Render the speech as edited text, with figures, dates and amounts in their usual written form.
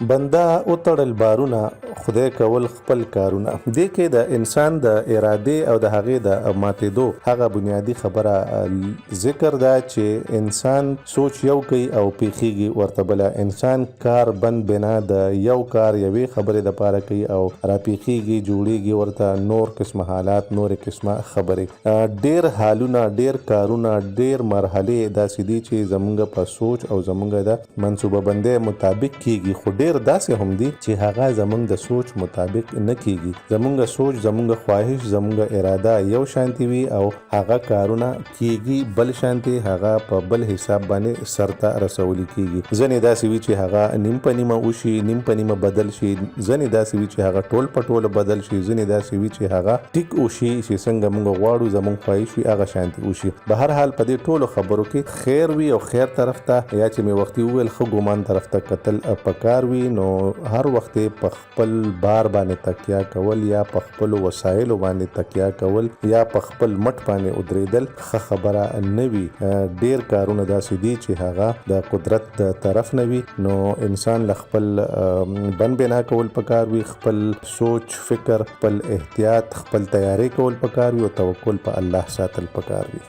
بنده وتړل بارونه خدای کول خپل کارونه. دې کې د انسان د ارادې او د هغې د ماتېدو هغه بنیادی خبره ذکر ده چې انسان سوچ یو کوي او پیښیږي ورته بله. انسان کار بند بنا د یو کار یوې خبرې دپاره کوي او راپیښیږي جوړیږي ورته نور قسمه حالات نور قسمه خبرې. ډیر حالونه ډیر کارونه ډیر مرحلې داسې دي چې زمونږ په سوچ او زمونږ د منصوبه بندۍ مطابق کیږي، خو ډیر داسې هم دي چې هغه زمونږ د سوچ مطابق نه کیږي. زمونږ سوچ زمونږ خواهش زمونږ اراده یو شانتي وي او هغه کارونه کیږي بل شانتي، هغه په بل حساب باندې سرته رسولي کیږي. ځینې داسې وي چې هغه نیم په نیمه وشي، نیم په نیمه بدل شي، ځینې داسې وي چې هغه ټول په ټوله بدل شي، ځینې داسې وي چې هغه ټیک وشي چې څنګه موږ غواړو زمونږ خواهش وي هغه شانتي وشي. به هر حال په دې ټولو خبرو کې خیر وي او خیر طرف ته، یا چې مې وختي وویل ښه ګمان طرف ته کتل پکار وي. نو هر وخت په خپل بار باندې تکیه کول یا په خپل وسایلو باندې تکیه کول یا په خپل مټ باندې ودرېدل ښه خبره نه وي. ډیر کارونه داسې دي چې هغه د قدرت د طرف نه وي، نو انسان له خپل بند بنا کول پکار وي، خپل سوچ فکر خپل احتیاط خپل تیاری کول پکار وي او توکل په الله ساتل پکار وي.